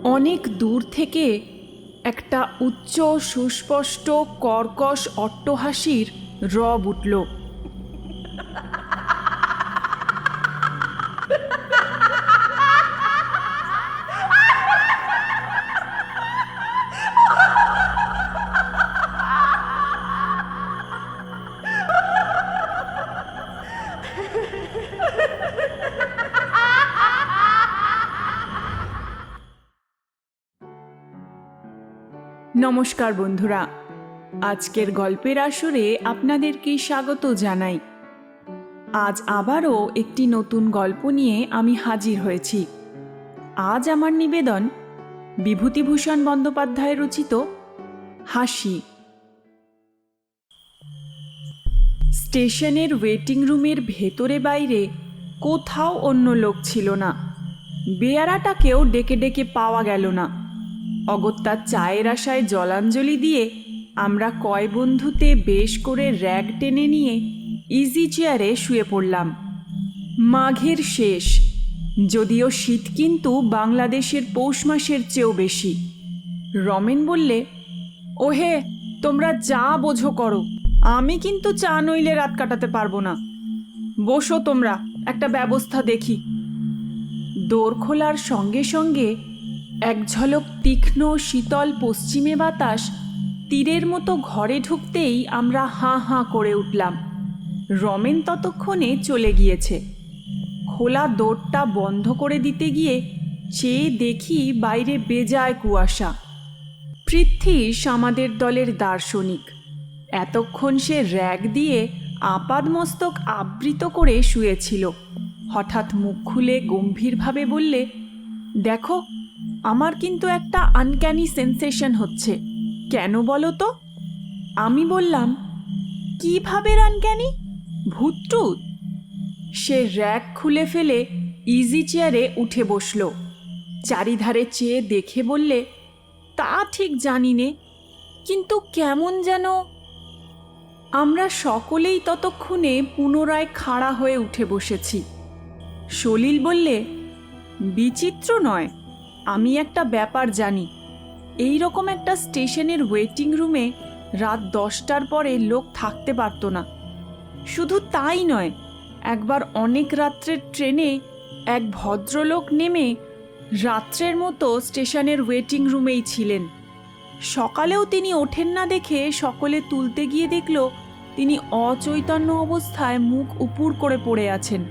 অনেক দূর থেকে একটা উচ্চ সুস্পষ্ট কর্কশ অট্টহাসির রব উঠল। নমস্কার বন্ধুরা, আজকের গল্পের আসরে আপনাদেরকে স্বাগত জানাই। আজ আবারও একটি নতুন গল্প নিয়ে আমি হাজির হয়েছি। আজ আমার নিবেদন বিভূতিভূষণ বন্দ্যোপাধ্যায় রচিত হাসি। স্টেশনের ওয়েটিং রুমের ভেতরে বাইরে কোথাও অন্য লোক ছিল না। বেয়ারাটাকেও ডেকে ডেকে পাওয়া গেল না। অগত্যা চায়ের আশায় জলাঞ্জলি দিয়ে আমরা কয় বন্ধুতে বেশ করে র্যাগ টেনে নিয়ে ইজি চেয়ারে শুয়ে পড়লাম। মাঘের শেষ, যদিও শীত কিন্তু বাংলাদেশের পৌষ মাসের চেয়েও বেশি। রমেন বললে, ওহে তোমরা যা বোঝো করো, আমি কিন্তু চা নইলে রাত কাটাতে পারবো না। বসো তোমরা, একটা ব্যবস্থা দেখি। দোর খোলার সঙ্গে সঙ্গে এক ঝলক তীক্ষ্ণ শীতল পশ্চিমে বাতাস তীরের মতো ঘরে ঢুকতেই আমরা হাঁ হাঁ করে উঠলাম। রমেন ততক্ষণে চলে গিয়েছে। খোলা দোরটা বন্ধ করে দিতে গিয়ে চেয়ে দেখি বাইরে বেজায় কুয়াশা। পৃথ্বীশ আমাদের দলের দার্শনিক। এতক্ষণ সে র্যাগ দিয়ে আপাদমস্তক আবৃত করে শুয়েছিল। হঠাৎ মুখ খুলে গম্ভীরভাবে বললে, দেখো, আমার কিন্তু একটা আনক্যানি সেন্সেশন হচ্ছে। কেন বলো তো? আমি বললাম, কিভাবে আনক্যানি? ভূতটুত? সে র্যাক খুলে ফেলে ইজি চেয়ারে উঠে বসল। চারিধারে চেয়ে দেখে বললে, তা ঠিক জানি নে, কিন্তু কেমন যেন। আমরা সকলেই ততক্ষণে পুনরায় খাড়া হয়ে উঠে বসেছি। সলিল বললে, বিচিত্র নয়, আমি একটা ব্যাপার জানি। এই রকম একটা স্টেশনের ওয়েটিং রুমে রাত 10টার পরে লোক থাকতে পারত না। শুধু তাই নয়, একবার অনেক রাত্রের ট্রেনে এক ভদ্রলোক নেমে রাত্রের মতো স্টেশনের ওয়েটিং রুমেই ছিলেন। সকালেও তিনি ওঠেন না দেখে সকলে তুলতে গিয়ে দেখল তিনি অচৈতন্য অবস্থায় মুখ উপুড় করে পড়ে আছেন।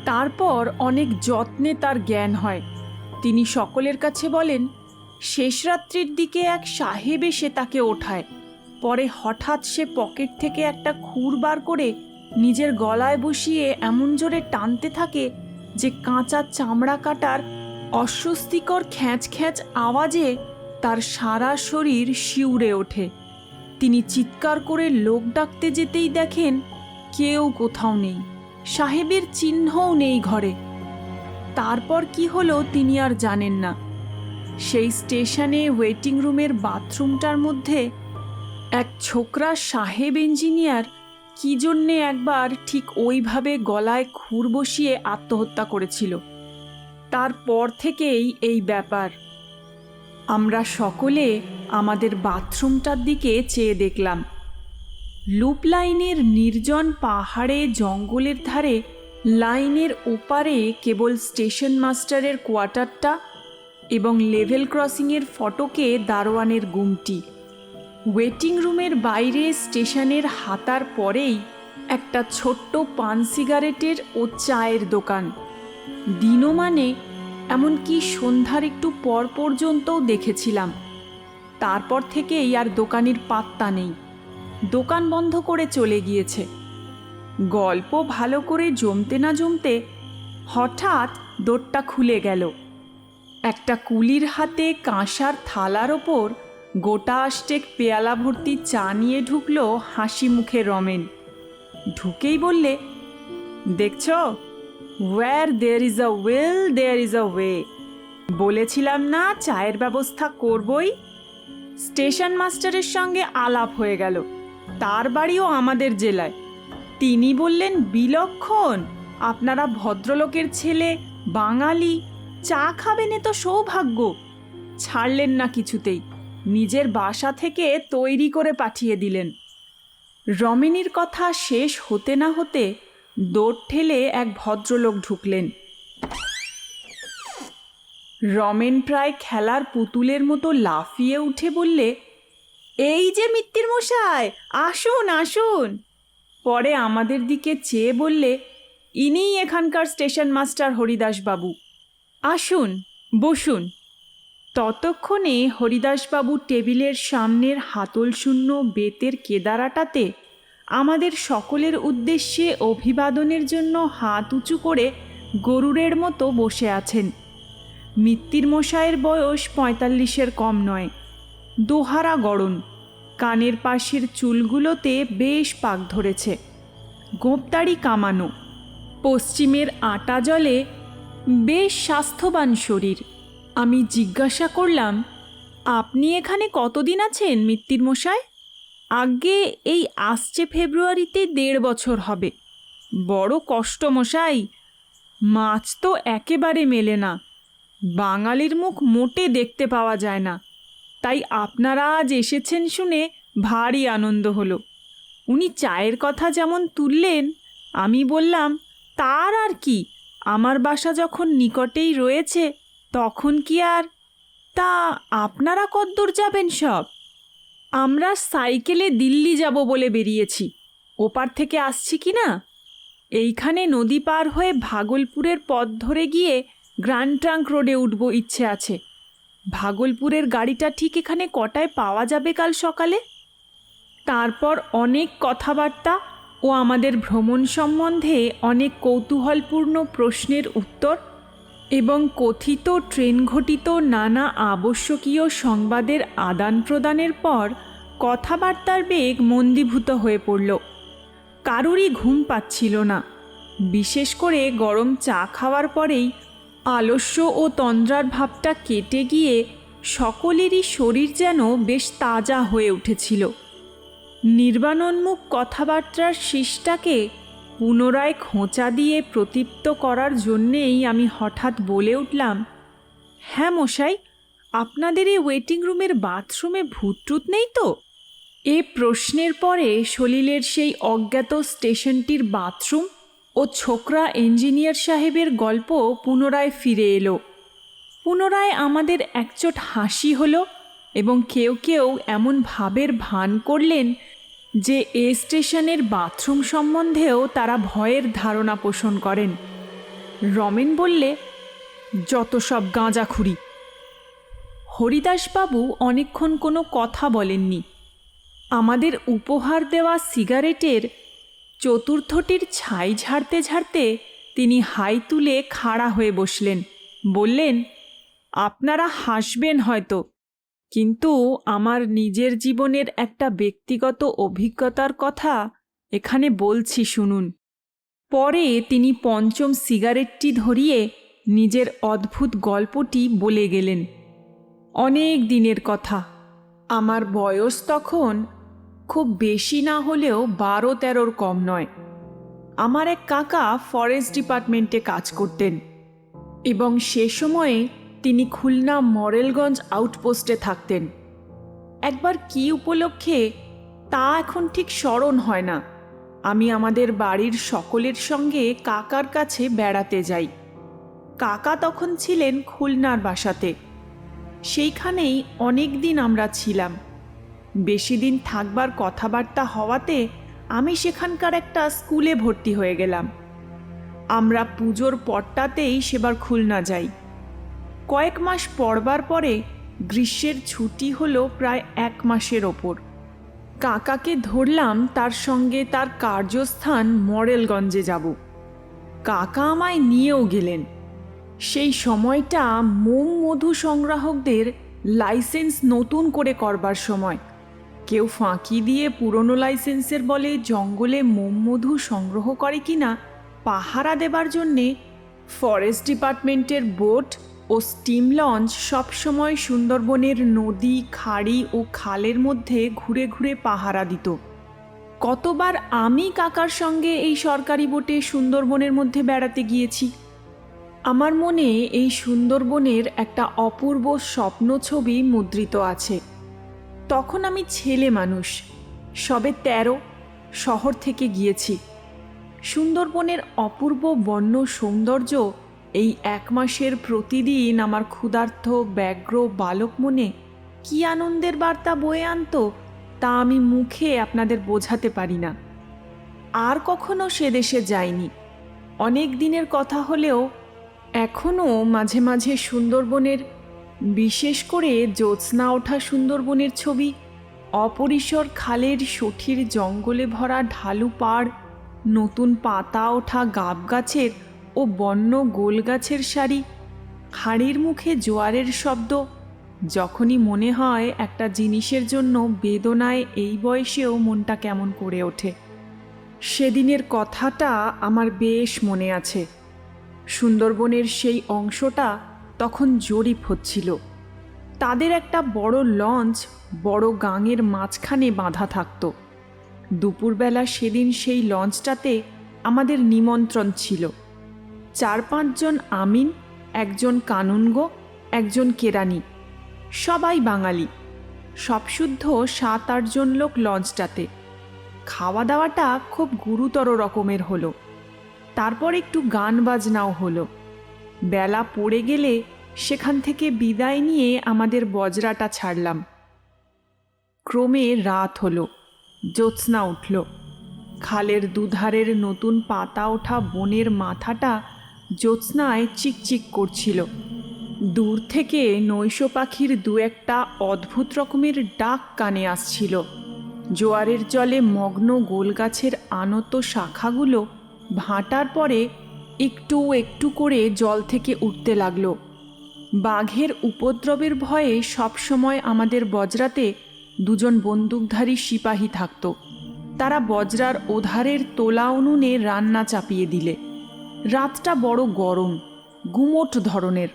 তারপর অনেক যত্নে তার জ্ঞান হয়। তিনি সকলের কাছে বলেন, শেষ রাত্রির দিকে এক সাহেব এসে তাকে ওঠায়। পরে হঠাৎ সে পকেট থেকে একটা খুর বার করে নিজের গলায় বসিয়ে এমন জোরে টানতে থাকে যে কাঁচা চামড়া কাটার অস্বস্তিকর খ্যাঁচ খ্যাঁচ আওয়াজে তার সারা শরীর শিউরে ওঠে। তিনি চিৎকার করে লোক ডাকতে যেতেই দেখেন কেউ কোথাও নেই, সাহেবের চিহ্নও নেই ঘরে। তারপর কি হলো তিনি আর জানেন না। সেই স্টেশনে ওয়েটিং রুমের বাথরুমটার মধ্যে এক ছোকরা সাহেব ইঞ্জিনিয়ার কি জন্যে একবার ঠিক ওইভাবে গলায় খুর বসিয়ে আত্মহত্যা করেছিল। তারপর থেকেই এই ব্যাপার। আমরা সকলে আমাদের বাথরুমটার দিকে চেয়ে দেখলাম। লুপ লাইনের নির্জন পাহাড়ে জঙ্গলের ধারে লাইনের ওপারে কেবল স্টেশন মাস্টারের কোয়ার্টারটা এবং লেভেল ক্রসিংয়ের ফটকে দারোয়ানের গুমটি। ওয়েটিং রুমের বাইরে স্টেশনের হাতার পরেই একটা ছোট্ট পান সিগারেটের ও চায়ের দোকান। দিনমানে এমনকি সন্ধ্যার একটু পর পর্যন্তও দেখেছিলাম। তারপর থেকেই আর দোকানের পাত্তা নেই। দোকান বন্ধ করে চলে গিয়েছে। গল্প ভালো করে জমতে না জমতে হঠাৎ দোরটা খুলে গেল। একটা কুলির হাতে কাঁসার থালার ওপর গোটা আষ্টেক পেয়ালা ভর্তি চা নিয়ে ঢুকলো হাসি মুখে রমেন। ঢুকেই বললে, দেখছ, where there is a will there is a way. বলেছিলাম না চায়ের ব্যবস্থা করবই। স্টেশন মাস্টারের সঙ্গে আলাপ হয়ে গেল। তার বাড়িও আমাদের জেলায়। তিনি বললেন, বিলক্ষণ, আপনারা ভদ্রলোকের ছেলে, বাঙালি, চা খাবেন এ তো সৌভাগ্য। ছাড়লেন না কিছুতেই, নিজের বাসা থেকে তৈরি করে পাঠিয়ে দিলেন। রমেনীর কথা শেষ হতে না হতে দৌড় ঠেলে এক ভদ্রলোক ঢুকলেন। রমেন প্রায় খেলার পুতুলের মতো লাফিয়ে উঠে বললে, এই যে মিত্তির মশাই, আসুন আসুন। পরে আমাদের দিকে চেয়ে বললে, ইনিই এখানকার স্টেশন মাস্টার হরিদাসবাবু, আসুন বসুন। ততক্ষণে হরিদাসবাবু টেবিলের সামনের হাতলশূন্য বেতের কেদারাটাতে আমাদের সকলের উদ্দেশ্যে অভিবাদনের জন্য হাত উঁচু করে গরুরের মতো বসে আছেন। মিত্তির মশাইয়ের বয়স ৪৫-এর কম নয়, দোহারা গড়ন, কানের পাশের চুলগুলোতে বেশ পাক ধরেছে, গোঁপদাড়ি কামানো, পশ্চিমের আটা জলে বেশ স্বাস্থ্যবান শরীর। আমি জিজ্ঞাসা করলাম, আপনি এখানে কতদিন আছেন মিত্তির মশাই? আগে এই আসছে ফেব্রুয়ারিতে ১.৫ বছর হবে। বড় কষ্ট মশাই, মাছ তো একেবারে মেলে না, বাঙালির মুখ মোটে দেখতে পাওয়া যায় না, তাই আপনারা আজ এসেছেন শুনে ভারী আনন্দ হলো। উনি চায়ের কথা যেমন তুললেন, আমি বললাম, তার আর কি, আমার বাসা যখন নিকটেই রয়েছে তখন কি আর। তা আপনারা কদ্দূর যাবেন সব? আমরা সাইকেলে দিল্লি যাব বলে বেরিয়েছি, ওপার থেকে আসছি কি না। এইখানে নদী পার হয়ে ভাগলপুরের পথ ধরে গিয়ে গ্র্যান্ড ট্রাঙ্ক রোডে উঠব ইচ্ছে আছে। ভাগলপুরের গাড়িটা ঠিক এখানে কটায় পাওয়া যাবে কাল সকালে? তারপর অনেক কথাবার্তা ও আমাদের ভ্রমণ সম্বন্ধে অনেক কৌতূহলপূর্ণ প্রশ্নের উত্তর এবং কথিত ট্রেন ঘটিত নানা আবশ্যকীয় সংবাদের আদান প্রদানের পর কথাবার্তার বেগ মন্দীভূত হয়ে পড়ল। কারুরই ঘুম পাচ্ছিল না। বিশেষ করে গরম চা খাওয়ার পরেই আলস্য ও তন্দ্রার ভাবটা কেটে গিয়ে সকলেরই শরীর যেন বেশ তাজা হয়ে উঠেছিল। নির্বাণোন্মুখ কথাবার্তার শীষটাকে পুনরায় খোঁচা দিয়ে প্রদীপ্ত করার জন্যেই আমি হঠাৎ বলে উঠলাম, হ্যাঁ মশাই, আপনাদের এই ওয়েটিং রুমের বাথরুমে ভূতটুত নেই তো? এ প্রশ্নের পরে সলিলের সেই অজ্ঞাত স্টেশনটির বাথরুম ও ছোকরা ইঞ্জিনিয়ার সাহেবের গল্প পুনরায় ফিরে এলো। পুনরায় আমাদের একচোট হাসি হলো এবং কেউ কেউ এমন ভাবের ভান করলেন যে এ স্টেশনের বাথরুম সম্বন্ধেও তারা ভয়ের ধারণা পোষণ করেন। রমেন বললে, যত সব গাঁজাখুরি। হরিদাসবাবু অনেকক্ষণ কোনো কথা বলেননি। আমাদের উপহার দেওয়া সিগারেটের চতুর্থটির ছাই ঝাড়তে ঝাড়তে তিনি হাই তুলে খাড়া হয়ে বসলেন। বললেন, আপনারা হাসবেন হয়তো, কিন্তু আমার নিজের জীবনের একটা ব্যক্তিগত অভিজ্ঞতার কথা এখানে বলছি শুনুন। পরে তিনি পঞ্চম সিগারেটটি ধরিয়ে নিজের অদ্ভুত গল্পটি বলে গেলেন। অনেক দিনের কথা। আমার বয়স তখন খুব বেশি না হলেও 12-13 কম নয়। আমার এক কাকা ফরেস্ট ডিপার্টমেন্টে কাজ করতেন এবং সে সময়ে তিনি খুলনা মরেলগঞ্জ আউটপোস্টে থাকতেন। একবার কী উপলক্ষে তা এখন ঠিক স্মরণ হয় না, আমি আমাদের বাড়ির সকলের সঙ্গে কাকার কাছে বেড়াতে যাই। কাকা তখন ছিলেন খুলনার বাসাতে। সেইখানেই অনেক দিন আমরা ছিলাম। বেশি দিন থাকবার কথাবার্তা হওয়াতে আমি সেখানকার একটা স্কুলে ভর্তি হয়ে গেলাম। আমরা পুজোর পরটাতেই সেবার খুলনা যাই। কয়েক মাস পড়বার পরে গ্রীষ্মের ছুটি হলো প্রায় 1 মাসের ওপর। কাকাকে ধরলাম তার সঙ্গে তার কার্যস্থান মরেলগঞ্জে যাব। কাকা আমায় নিয়েও গেলেন। সেই সময়টা মোম মধু সংগ্রাহকদের লাইসেন্স নতুন করে করবার সময়। কেউ ফাঁকি দিয়ে পুরনো লাইসেন্সের বলে জঙ্গলে মোম মধু সংগ্রহ করে কিনা পাহারা দেবার জন্যে ফরেস্ট ডিপার্টমেন্টের বোট ও স্টিম লঞ্চ সবসময় সুন্দরবনের নদী, খাড়ি ও খালের মধ্যে ঘুরে ঘুরে পাহারা দিত। কতবার আমি কাকার সঙ্গে এই সরকারি বোটে সুন্দরবনের মধ্যে বেড়াতে গিয়েছি। আমার মনে এই সুন্দরবনের একটা অপূর্ব স্বপ্ন ছবি মুদ্রিত আছে। তখন আমি ছেলে মানুষ, সবে ১৩, শহর থেকে গিয়েছি। সুন্দরবনের অপূর্ব বন্য সৌন্দর্য এই ১ মাসের প্রতিদিন আমার ক্ষুধার্ত ব্যগ্র বালক মনে কী আনন্দের বার্তা বয়ে আনতো তা আমি মুখে আপনাদের বোঝাতে পারি না। আর কখনো সে দেশে যাইনি। অনেক দিনের কথা হলেও এখনও মাঝে মাঝে সুন্দরবনের, বিশেষ করে জ্যোৎস্না ওঠা সুন্দরবনের ছবি, অপরিসর খালের সঠির জঙ্গলে ভরা ঢালু পাড়, নতুন পাতা ওঠা গাব গাছের ও বন্য গোল গাছের সারি, হাড়ির মুখে জোয়ারের শব্দ, যখনই মনে হয় একটা জিনিসের জন্য বেদনায় এই বয়সেও মনটা কেমন করে ওঠে। সেদিনের কথাটা আমার বেশ মনে আছে। সুন্দরবনের সেই অংশটা তখন জরিপ হচ্ছিল। তাদের একটা বড় লঞ্চ বড় গাঙের মাঝখানে বাঁধা থাকত। দুপুরবেলা সেদিন সেই লঞ্চটাতে আমাদের নিমন্ত্রণ ছিল। ৪-৫ জন আমিন, একজন কানুনগো, একজন কেরানি, সবাই বাঙালি। সবশুদ্ধ ৭-৮ জন লোক লঞ্চটাতে। খাওয়া দাওয়াটা খুব গুরুতর রকমের হলো। তারপর একটু গান বাজনাও হলো। বেলা পড়ে গেলে সেখান থেকে বিদায় নিয়ে আমাদের বজরাটা ছাড়লাম। ক্রমে রাত হলো, জ্যোৎস্না উঠল। খালের দুধারের নতুন পাতা ওঠা বনের মাথাটা জ্যোৎস্নায় চিকচিক করছিল। দূর থেকে নৈশ পাখির ২-১টা অদ্ভুত রকমের ডাক কানে আসছিল। জোয়ারের জলে মগ্ন গোলগাছের আনত শাখাগুলো ভাঁটার পরে একটু একটু করে জল থেকে উঠতে লাগলো। বাঘের উপদ্রবের ভয়ে সবসময় আমাদের বজরাতে ২ জন বন্দুকধারী সিপাহী থাকত। তারা বজরার ওধারের তোলা উনুনে রান্না চাপিয়ে দিলে। রাতটা বড় গরম, গুমোট ধরনের।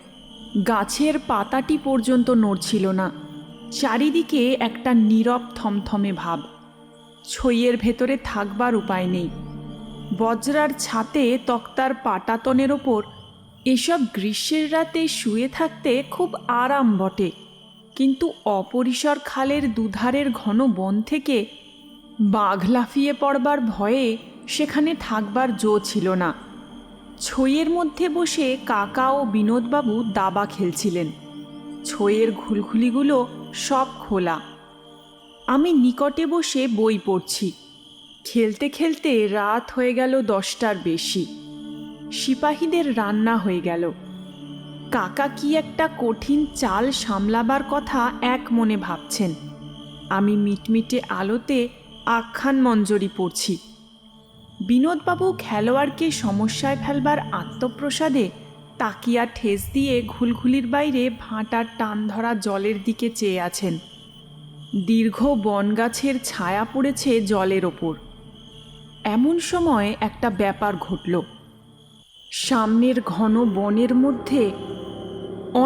গাছের পাতাটি পর্যন্ত নড়ছিল না। চারিদিকে একটা নীরব থমথমে ভাব। ছইয়ের ভেতরে থাকবার উপায় নেই। বজরার ছাতে তক্তার পাটাতনের ওপর এসব গ্রীষ্মের রাতে শুয়ে থাকতে খুব আরাম বটে, কিন্তু অপরিসর খালের দুধারের ঘন বন থেকে বাঘ লাফিয়ে পড়বার ভয়ে সেখানে থাকবার জো ছিল না। ছইয়ের মধ্যে বসে কাকা ও বিনোদবাবু দাবা খেলছিলেন। ছইয়ের ঘুলঘুলিগুলো সব খোলা। আমি নিকটে বসে বই পড়ছি। খেলতে খেলতে রাত হয়ে গেল ১০টার বেশি। সিপাহীদের রান্না হয়ে গেল। কাকা কি একটা কঠিন চাল সামলাবার কথা এক মনে ভাবছেন। আমি মিটমিটে আলোতে আখ্যান মঞ্জরি পড়ছি। বিনোদবাবু খেলোয়াড়কে সমস্যায় ফেলবার আত্মপ্রসাদে তাকিয়া ঠেস দিয়ে ঘুলঘুলির বাইরে ভাঁটার টান ধরা জলের দিকে চেয়ে আছেন। দীর্ঘ বনগাছের ছায়া পড়েছে জলের ওপর। এমন সময় একটা ব্যাপার ঘটল। সামনের ঘন বনের মধ্যে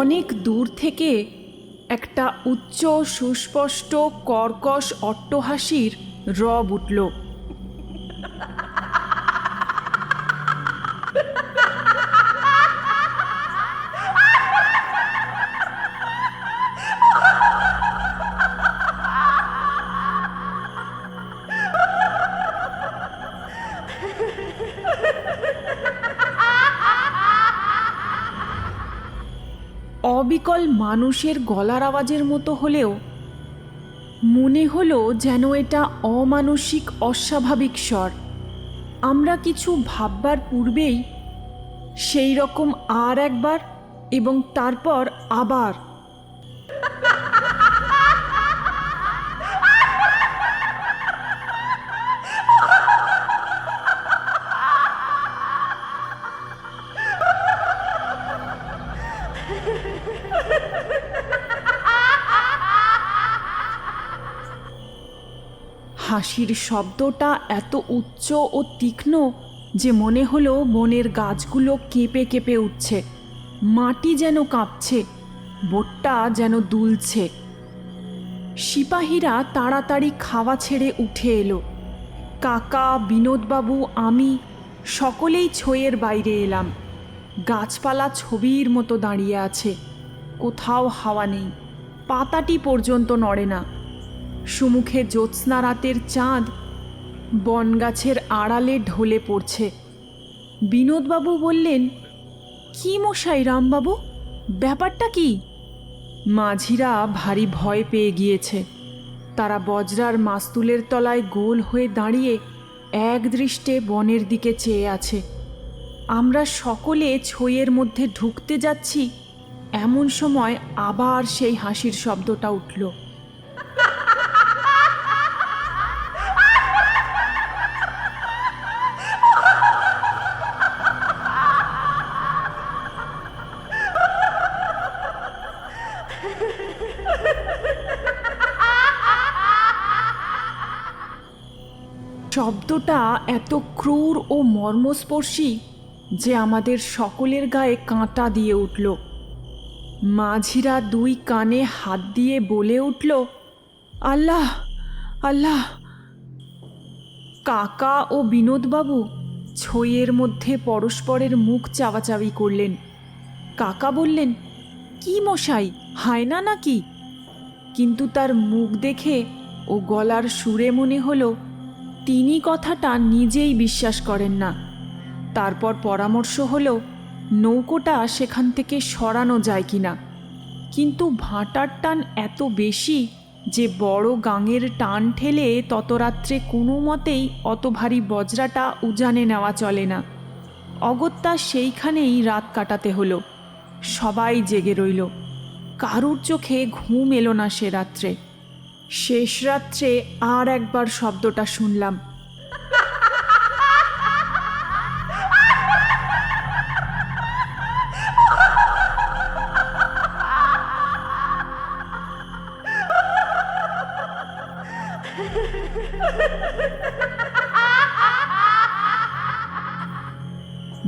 অনেক দূর থেকে একটা উচ্চ সুস্পষ্ট কর্কশ অট্টহাসির রব উঠল। অবিকল মানুষের গলার আওয়াজের মতো হলেও মনে হলো যেন এটা অমানসিক অস্বাভাবিক স্বর। আমরা কিছু ভাববার পূর্বেই সেই রকম আর একবার এবং তারপর আবার। হাসির শব্দটা এত উচ্চ ও তীক্ষ্ণ যে মনে হলো বনের গাছগুলো কেঁপে কেঁপে উঠছে, মাটি যেন কাঁপছে, বোটটা যেন দুলছে। সিপাহীরা তাড়াতাড়ি খাওয়া ছেড়ে উঠে এলো। কাকা, বিনোদবাবু, আমি সকলেই ছইয়ের বাইরে এলাম। গাছপালা ছবির মতো দাঁড়িয়ে আছে, কোথাও হাওয়া নেই, পাতাটি পর্যন্ত নড়ে না। সুমুখে জ্যোৎস্না রাতের চাঁদ বনগাছের আড়ালে ঢলে পড়ছে। বিনোদবাবু বললেন, কি মশাই রামবাবু, ব্যাপারটা কি? মাঝিরা ভারী ভয় পেয়ে গিয়েছে। তারা বজরার মাস্তুলের তলায় গোল হয়ে দাঁড়িয়ে একদৃষ্টে বনের দিকে চেয়ে আছে। আমরা সকলে ছইয়ের মধ্যে ঢুকতে যাচ্ছি, এমন সময় আবার সেই হাসির শব্দটা উঠল। শব্দটা এত ক্রূর ও মর্মস্পর্শী যে আমাদের সকলের গায়ে কাঁটা দিয়ে উঠল। মাঝিরা দুই কানে হাত দিয়ে বলে উঠল, আল্লাহ আল্লাহ। কাকা ও বিনোদবাবু ছইয়ের মধ্যে পরস্পরের মুখ চাওয়াচাওয়ি করলেন। কাকা বললেন, কি মশাই, হায়না নাকি? কিন্তু তার মুখ দেখে ও গলার সুরে মনে হলো তিনি কথাটা নিজেই বিশ্বাস করেন না। তারপর পরামর্শ হলো নৌকোটা সেখান থেকে সরানো যায় কিনা। কিন্তু ভাটার টান এত বেশি যে বড় গাঙের টান ঠেলে তত রাত্রে কোনো মতেই অত ভারী বজরাটা উজানে নেওয়া চলে না। অগত্যা সেইখানেই রাত কাটাতে হলো। সবাই জেগে রইল, কারুর চোখে ঘুম এলো না সে রাত্রে। শেষ রাত্রে আর একবার শব্দটা শুনলাম।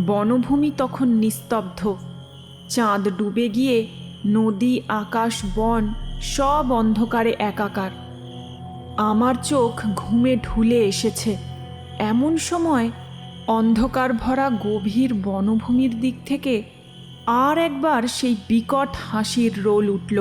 বনভূমি তখন নিস্তব্ধ। চাঁদ ডুবে গিয়ে নদী, আকাশ, বন সব অন্ধকারে একাকার। আমার চোখ ঘুমে ঢুলে এসেছে। এমন সময় অন্ধকার ভরা গভীর বনভূমির দিক থেকে আর একবার সেই বিকট হাসির রোল উঠল।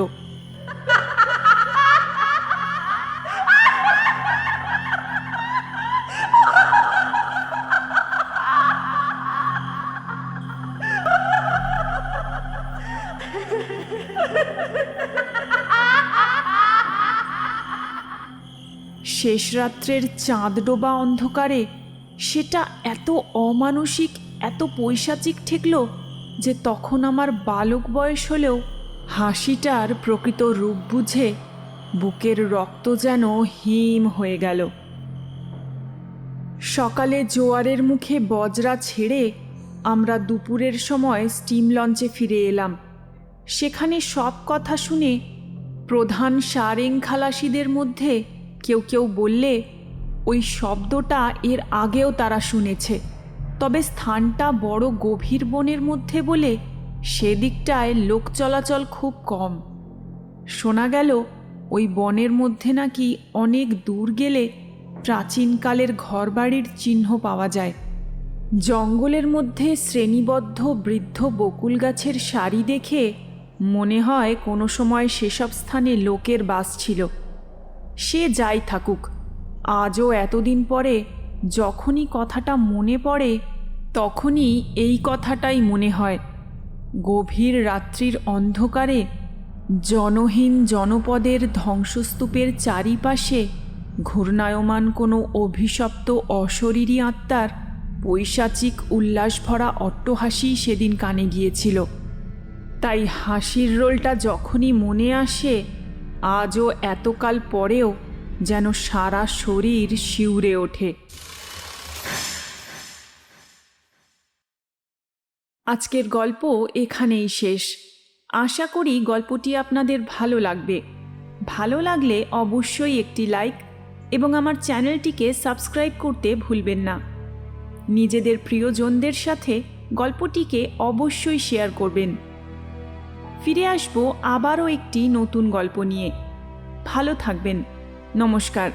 শেষ রাত্রের চাঁদ ডোবা অন্ধকারে সেটা এত অমানসিক, এত পৈশাচিক ঠেকল যে তখন আমার বালক বয়স হলেও হাসিটার প্রকৃত রূপ বুঝে বুকের রক্ত যেন হিম হয়ে গেল। সকালে জোয়ারের মুখে বজরা ছেড়ে আমরা দুপুরের সময় স্টিম লঞ্চে ফিরে এলাম। সেখানে সব কথা শুনে প্রধান সারেং খালাসিদের মধ্যে কেউ কেউ বললে ওই শব্দটা এর আগেও তারা শুনেছে, তবে স্থানটা বড় গভীর বনের মধ্যে বলে সেদিকটায় লোক চলাচল খুব কম। শোনা গেল ওই বনের মধ্যে নাকি অনেক দূর গেলে প্রাচীনকালের ঘরবাড়ির চিহ্ন পাওয়া যায়। জঙ্গলের মধ্যে শ্রেণীবদ্ধ বৃদ্ধ বকুল গাছের সারি দেখে মনে হয় কোনো সময় সেসব স্থানে লোকের বাস ছিল। সে যাই থাকুক, আজও এতদিন পরে যখনই কথাটা মনে পড়ে তখনই এই কথাটাই মনে হয়। গভীর রাত্রির অন্ধকারে জনহীন জনপদের ধ্বংসস্তূপের চারিপাশে ঘূর্ণায়মান কোনো অভিশপ্ত অশরীরী আত্মার পৈশাচিক উল্লাসভরা অট্টহাসি সেদিন কানে গিয়েছিল। তাই হাসির রোলটা যখনই মনে আসে আজও এতকাল পরেও যেন সারা শরীর শিউরে ওঠে। আজকের গল্প এখানেই শেষ। আশা করি গল্পটি আপনাদের ভালো লাগবে। ভালো লাগলে অবশ্যই একটি লাইক এবং আমার চ্যানেলটিকে সাবস্ক্রাইব করতে ভুলবেন না। নিজেদের প্রিয়জনদের সাথে গল্পটিকে অবশ্যই শেয়ার করবেন। ফিরে আসবো আবারও একটি নতুন গল্প নিয়ে। ভালো থাকবেন। নমস্কার।